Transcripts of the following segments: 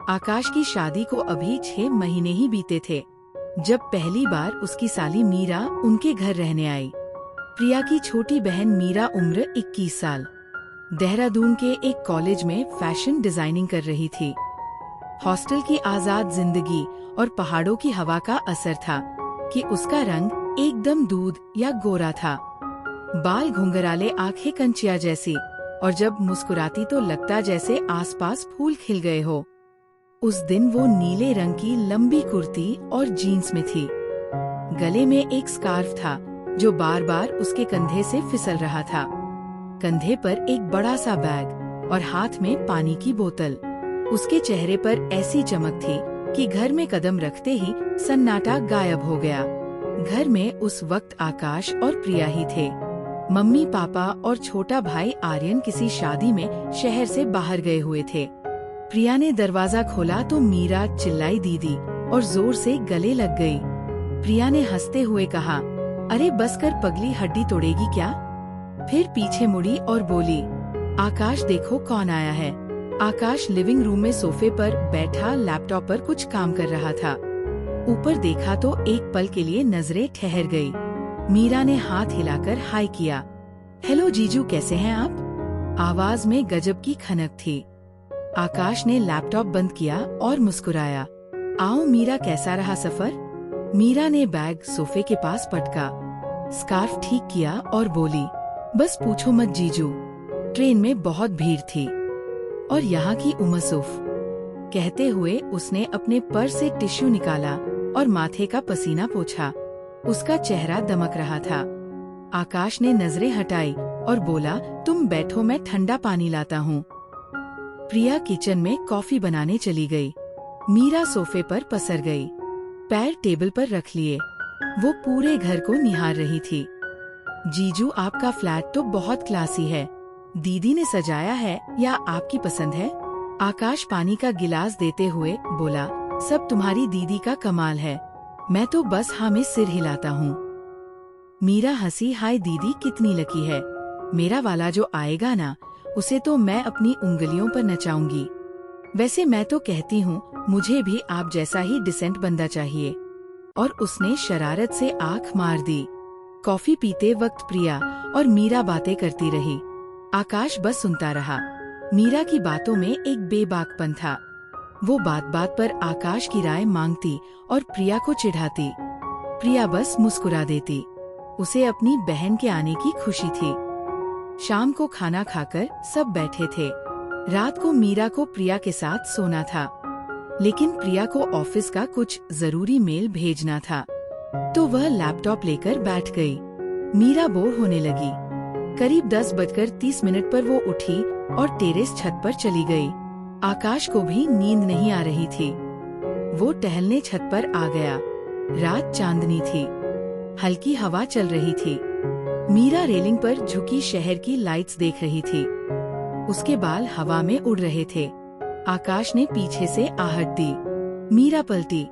आकाश की शादी को अभी 6 महीने ही बीते थे जब पहली बार उसकी साली मीरा उनके घर रहने आई। प्रिया की छोटी बहन मीरा उम्र 21 साल देहरादून के एक कॉलेज में फैशन डिजाइनिंग कर रही थी। हॉस्टल की आजाद जिंदगी और पहाड़ों की हवा का असर था कि उसका रंग एकदम दूध या गोरा था। बाल घुंघराले, आंखें कंचिया जैसी, और जब मुस्कुराती तो लगता जैसे आसपास फूल खिल गए हो। उस दिन वो नीले रंग की लंबी कुर्ती और जीन्स में थी। गले में एक स्कार्फ था जो बार बार उसके कंधे से फिसल रहा था। कंधे पर एक बड़ा सा बैग और हाथ में पानी की बोतल। उसके चेहरे पर ऐसी चमक थी कि घर में कदम रखते ही सन्नाटा गायब हो गया। घर में उस वक्त आकाश और प्रिया ही थे। मम्मी पापा और छोटा भाई आर्यन किसी शादी में शहर से बाहर गए हुए थे। प्रिया ने दरवाजा खोला तो मीरा चिल्लाई दीदी और जोर से गले लग गई। प्रिया ने हंसते हुए कहा, अरे बस कर पगली, हड्डी तोड़ेगी क्या? फिर पीछे मुड़ी और बोली, आकाश देखो कौन आया है। आकाश लिविंग रूम में सोफे पर बैठा लैपटॉप पर कुछ काम कर रहा था। ऊपर देखा तो एक पल के लिए नजरें ठहर गई। मीरा ने हाथ हिलाकर हाय किया। हेलो जीजू, कैसे हैं आप? आवाज में गजब की खनक थी। आकाश ने लैपटॉप बंद किया और मुस्कुराया। आओ मीरा, कैसा रहा सफर? मीरा ने बैग सोफे के पास पटका, स्कार्फ ठीक किया और बोली, बस पूछो मत जीजू, ट्रेन में बहुत भीड़ थी और यहाँ की उमसूफ। कहते हुए उसने अपने पर्स से टिश्यू निकाला और माथे का पसीना पोंछा। उसका चेहरा दमक रहा था। आकाश ने नजरें हटाई और बोला, तुम बैठो, मैं ठंडा पानी लाता हूँ। प्रिया किचन में कॉफी बनाने चली गई। मीरा सोफे पर पसर गई, पैर टेबल पर रख लिए। वो पूरे घर को निहार रही थी। जीजू, आपका फ्लैट तो बहुत क्लासी है। दीदी ने सजाया है या आपकी पसंद है? आकाश पानी का गिलास देते हुए बोला, सब तुम्हारी दीदी का कमाल है, मैं तो बस हाँ में सिर हिलाता हूँ। मीरा हंसी, हाय दीदी कितनी लकी है। मेरा वाला जो आएगा ना, उसे तो मैं अपनी उंगलियों पर नचाऊंगी। वैसे मैं तो कहती हूँ, मुझे भी आप जैसा ही डिसेंट बंदा चाहिए। और उसने शरारत से आंख मार दी। कॉफी पीते वक्त प्रिया और मीरा बातें करती रही। आकाश बस सुनता रहा। मीरा की बातों में एक बेबाकपन था। वो बात बात पर आकाश की राय मांगती और प्रिया को चिढ़ाती। प्रिया बस मुस्कुरा देती। उसे अपनी बहन के आने की खुशी थी। शाम को खाना खाकर सब बैठे थे। रात को मीरा को प्रिया के साथ सोना था, लेकिन प्रिया को ऑफिस का कुछ जरूरी मेल भेजना था, तो वह लैपटॉप लेकर बैठ गई। मीरा बोर होने लगी। करीब 10:30 पर वो उठी और टेरेस छत पर चली गई। आकाश को भी नींद नहीं आ रही थी। वो टहलने छत पर आ गया। रात चांदनी थी, हल्की हवा चल रही थी। मीरा रेलिंग पर झुकी शहर की लाइट्स देख रही थी। उसके बाल हवा में उड़ रहे थे। आकाश ने पीछे से आहट दी। मीरा पलटी,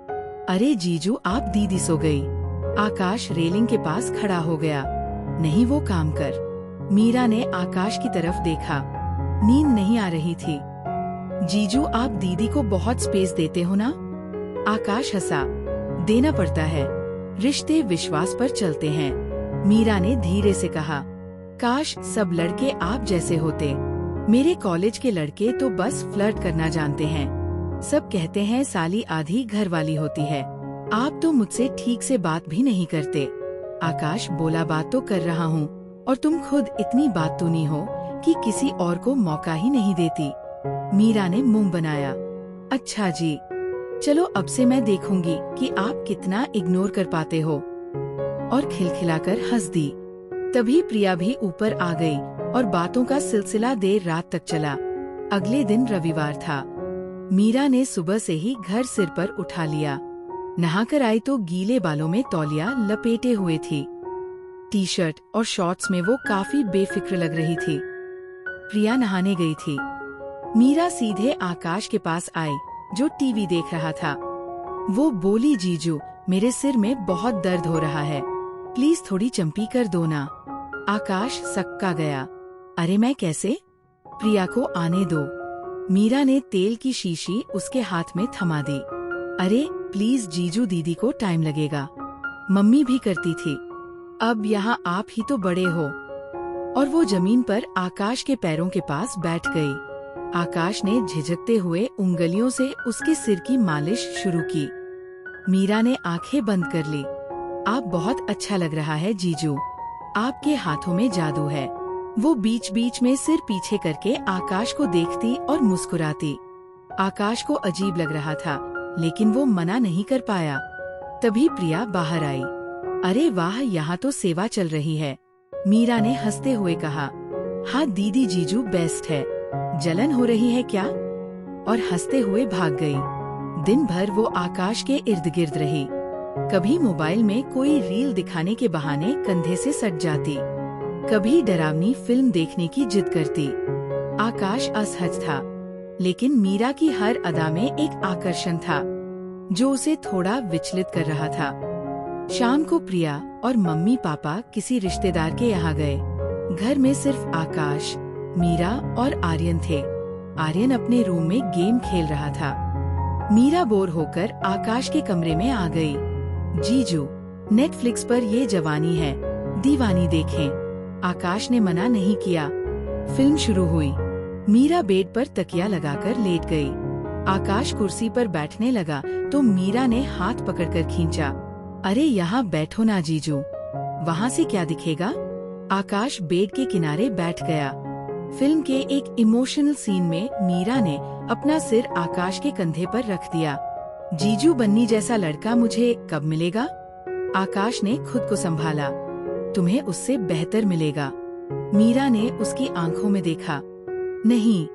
अरे जीजू, आप दीदी सो गई। आकाश रेलिंग के पास खड़ा हो गया। नहीं, वो काम कर। मीरा ने आकाश की तरफ देखा। नींद नहीं आ रही थी। जीजू, आप दीदी को बहुत स्पेस देते हो ना? आकाश हंसा, देना पड़ता है, रिश्ते विश्वास पर चलते हैं। मीरा ने धीरे से कहा, काश सब लड़के आप जैसे होते। मेरे कॉलेज के लड़के तो बस फ्लर्ट करना जानते हैं। सब कहते हैं साली आधी घर वाली होती है। आप तो मुझसे ठीक से बात भी नहीं करते। आकाश बोला, बात तो कर रहा हूँ, और तुम खुद इतनी बातूनी हो कि किसी और को मौका ही नहीं देती। मीरा ने मुंह बनाया। अच्छा जी, चलो अब से मैं देखूंगी कि आप कितना इग्नोर कर पाते हो। और खिलखिलाकर हंस दी। तभी प्रिया भी ऊपर आ गई और बातों का सिलसिला देर रात तक चला। अगले दिन रविवार था। मीरा ने सुबह से ही घर सिर पर उठा लिया। नहाकर आई तो गीले बालों में तौलिया लपेटे हुए थी। टी शर्ट और शॉर्ट्स में वो काफी बेफिक्र लग रही थी। प्रिया नहाने गई थी। मीरा सीधे आकाश के पास आई, जो टीवी देख रहा था। वो बोली, जीजू, मेरे सिर में बहुत दर्द हो रहा है, प्लीज थोड़ी चंपी कर दो ना। आकाश सक्का गया। अरे मैं कैसे? प्रिया को आने दो। मीरा ने तेल की शीशी उसके हाथ में थमा दी। अरे प्लीज जीजू, दीदी को टाइम लगेगा, मम्मी भी करती थी, अब यहाँ आप ही तो बड़े हो। और वो जमीन पर आकाश के पैरों के पास बैठ गई। आकाश ने झिझकते हुए उंगलियों से उसके सिर की मालिश शुरू की। मीरा ने आंखें बंद कर ली। आप बहुत अच्छा लग रहा है जीजू, आपके हाथों में जादू है। वो बीच बीच में सिर पीछे करके आकाश को देखती और मुस्कुराती। आकाश को अजीब लग रहा था, लेकिन वो मना नहीं कर पाया। तभी प्रिया बाहर आई। अरे वाह, यहाँ तो सेवा चल रही है, मीरा ने हंसते हुए कहा। हाँ दीदी, जीजू बेस्ट है, जलन हो रही है क्या? और हंसते हुए भाग गई। दिन भर वो आकाश के इर्द गिर्द रही। कभी मोबाइल में कोई रील दिखाने के बहाने कंधे से सट जाती, कभी डरावनी फिल्म देखने की जिद करती। आकाश असहज था, लेकिन मीरा की हर अदा में एक आकर्षण था जो उसे थोड़ा विचलित कर रहा था। शाम को प्रिया और मम्मी पापा किसी रिश्तेदार के यहाँ गए। घर में सिर्फ आकाश, मीरा और आर्यन थे। आर्यन अपने रूम में गेम खेल रहा था। मीरा बोर होकर आकाश के कमरे में आ गई। जीजू, नेटफ्लिक्स पर ये जवानी है दीवानी देखें। आकाश ने मना नहीं किया। फिल्म शुरू हुई। मीरा बेड पर तकिया लगाकर लेट गई। आकाश कुर्सी पर बैठने लगा तो मीरा ने हाथ पकड़कर खींचा। अरे यहाँ बैठो ना जीजू, वहाँ से क्या दिखेगा? आकाश बेड के किनारे बैठ गया। फिल्म के एक इमोशनल सीन में मीरा ने अपना सिर आकाश के कंधे पर रख दिया। जीजू बन्नी जैसा लड़का मुझे कब मिलेगा? आकाश ने खुद को संभाला। तुम्हें उससे बेहतर मिलेगा। मीरा ने उसकी आंखों में देखा। नहीं,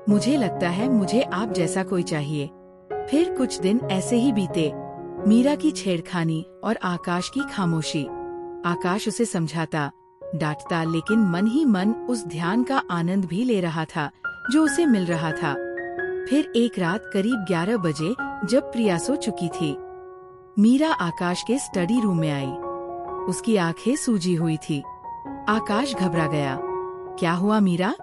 मुझे लगता है मुझे आप जैसा कोई चाहिए। फिर कुछ दिन ऐसे ही बीते। मीरा की छेड़खानी और आकाश की खामोशी। आकाश उसे समझाता, डांटता, लेकिन मन ही मन उस ध्यान का आनंद भी ले रहा था जो उसे मिल रहा था। फिर एक रात करीब 11 बजे, जब प्रिया सो चुकी थी, मीरा आकाश के स्टडी रूम में आई। उसकी आंखें सूजी हुई थी। आकाश घबरा गया। क्या हुआ मीरा?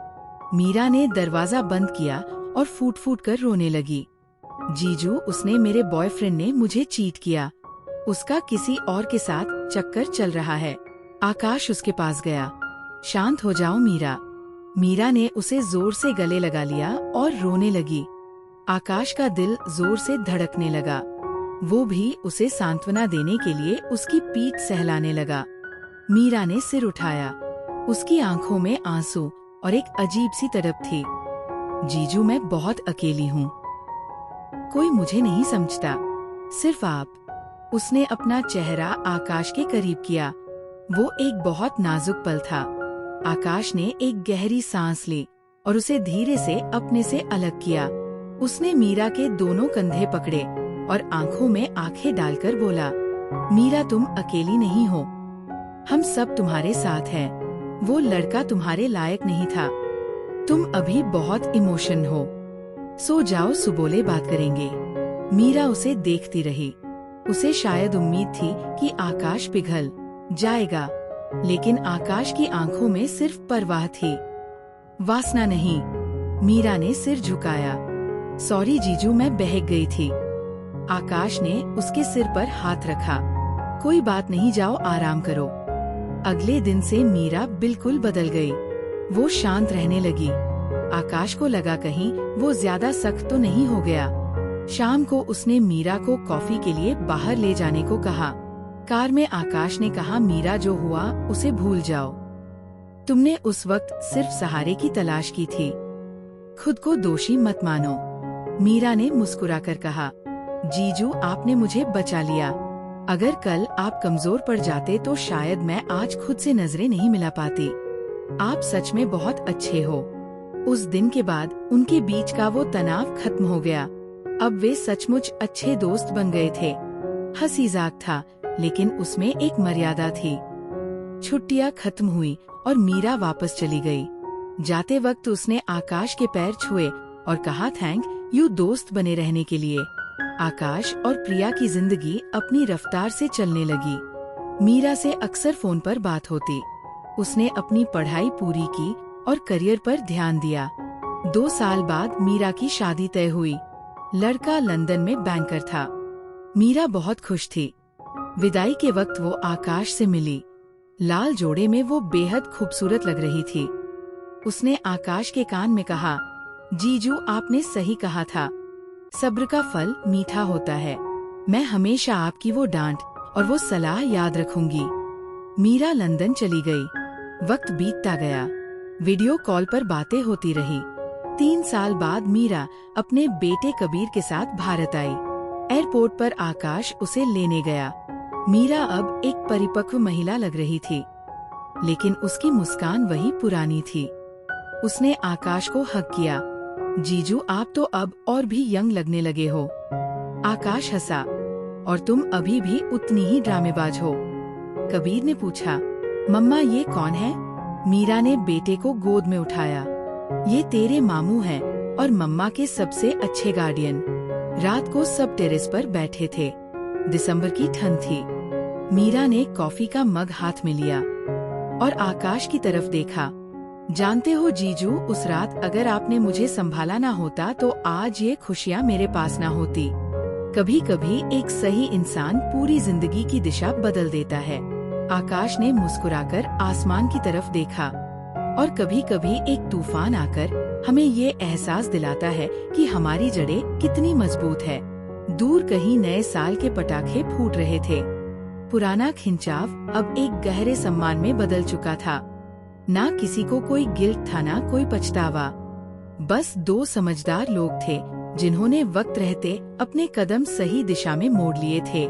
मीरा ने दरवाजा बंद किया और फूट फूट कर रोने लगी। जीजू, उसने मेरे बॉयफ्रेंड ने मुझे चीट किया। उसका किसी और के साथ चक्कर चल रहा है। आकाश उसके पास गया। शांत हो जाओ मीरा। मीरा ने उसे जोर से गले लगा लिया और रोने लगी। आकाश का दिल जोर से धड़कने लगा। वो भी उसे सांत्वना देने के लिए उसकी पीठ सहलाने लगा। मीरा ने सिर उठाया। उसकी आंखों में आंसू और एक अजीब सी तड़प थी। जीजू, मैं बहुत अकेली हूँ, कोई मुझे नहीं समझता, सिर्फ आप। उसने अपना चेहरा आकाश के करीब किया। वो एक बहुत नाजुक पल था। आकाश ने एक गहरी सांस ली और उसे धीरे से अपने से अलग किया। उसने मीरा के दोनों कंधे पकड़े और आंखों में आंखें डालकर बोला, मीरा, तुम अकेली नहीं हो, हम सब तुम्हारे साथ हैं। वो लड़का तुम्हारे लायक नहीं था। तुम अभी बहुत इमोशन हो। सो जाओ, सुबोले बात करेंगे। मीरा उसे देखती रही। उसे शायद उम्मीद थी कि आकाश पिघल जाएगा, लेकिन आकाश की आंखों में सिर्फ परवाह थी, वासना नहीं। मीरा ने सिर झुकाया। सॉरी जीजू, मैं बहक गई थी। आकाश ने उसके सिर पर हाथ रखा। कोई बात नहीं, जाओ आराम करो। अगले दिन से मीरा बिल्कुल बदल गई। वो शांत रहने लगी। आकाश को लगा कहीं वो ज्यादा सख्त तो नहीं हो गया। शाम को उसने मीरा को कॉफी के लिए बाहर ले जाने को कहा। कार में आकाश ने कहा, मीरा, जो हुआ उसे भूल जाओ। तुमने उस वक्त सिर्फ सहारे की तलाश की थी, खुद को दोषी मत मानो। मीरा ने मुस्कुराकर कहा, जीजू, आपने मुझे बचा लिया। अगर कल आप कमजोर पड़ जाते तो शायद मैं आज खुद से नजरें नहीं मिला पाती। आप सच में बहुत अच्छे हो। उस दिन के बाद उनके बीच का वो तनाव खत्म हो गया। अब वे सचमुच अच्छे दोस्त बन गए थे। हंसी मजाक था, लेकिन उसमें एक मर्यादा थी। छुट्टियां खत्म हुई और मीरा वापस चली गई। जाते वक्त उसने आकाश के पैर छुए और कहा, थैंक यू दोस्त बने रहने के लिए। आकाश और प्रिया की जिंदगी अपनी रफ्तार से चलने लगी। मीरा से अक्सर फोन पर बात होती। उसने अपनी पढ़ाई पूरी की और करियर पर ध्यान दिया। 2 साल बाद मीरा की शादी तय हुई। लड़का लंदन में बैंकर था। मीरा बहुत खुश थी। विदाई के वक्त वो आकाश से मिली। लाल जोड़े में वो बेहद खूबसूरत लग रही थी। उसने आकाश के कान में कहा, जीजू आपने सही कहा था, सब्र का फल मीठा होता है। मैं हमेशा आपकी वो डांट और वो सलाह याद रखूंगी। मीरा लंदन चली गई। वक्त बीतता गया। वीडियो कॉल पर बातें होती रही। 3 साल बाद मीरा अपने बेटे कबीर के साथ भारत आई। एयरपोर्ट पर आकाश उसे लेने गया। मीरा अब एक परिपक्व महिला लग रही थी, लेकिन उसकी मुस्कान वही पुरानी थी। उसने आकाश को हग किया। जीजू आप तो अब और भी यंग लगने लगे हो। आकाश हंसा, और तुम अभी भी उतनी ही ड्रामेबाज हो। कबीर ने पूछा, मम्मा ये कौन है? मीरा ने बेटे को गोद में उठाया। ये तेरे मामू हैं और मम्मा के सबसे अच्छे गार्डियन। रात को सब टेरेस पर बैठे थे। दिसंबर की ठंड थी। मीरा ने कॉफी का मग हाथ में लिया और आकाश की तरफ देखा। जानते हो जीजू, उस रात अगर आपने मुझे संभाला ना होता तो आज ये खुशियाँ मेरे पास ना होती। कभी कभी एक सही इंसान पूरी जिंदगी की दिशा बदल देता है। आकाश ने मुस्कुराकर आसमान की तरफ देखा। और कभी कभी एक तूफान आकर हमें ये एहसास दिलाता है कि हमारी जड़ें कितनी मजबूत है। दूर कहीं नए साल के पटाखे फूट रहे थे। पुराना खिंचाव अब एक गहरे सम्मान में बदल चुका था। ना किसी को कोई गिल्ट था, ना कोई पछतावा। बस 2 समझदार लोग थे जिन्होंने वक्त रहते अपने कदम सही दिशा में मोड़ लिए थे।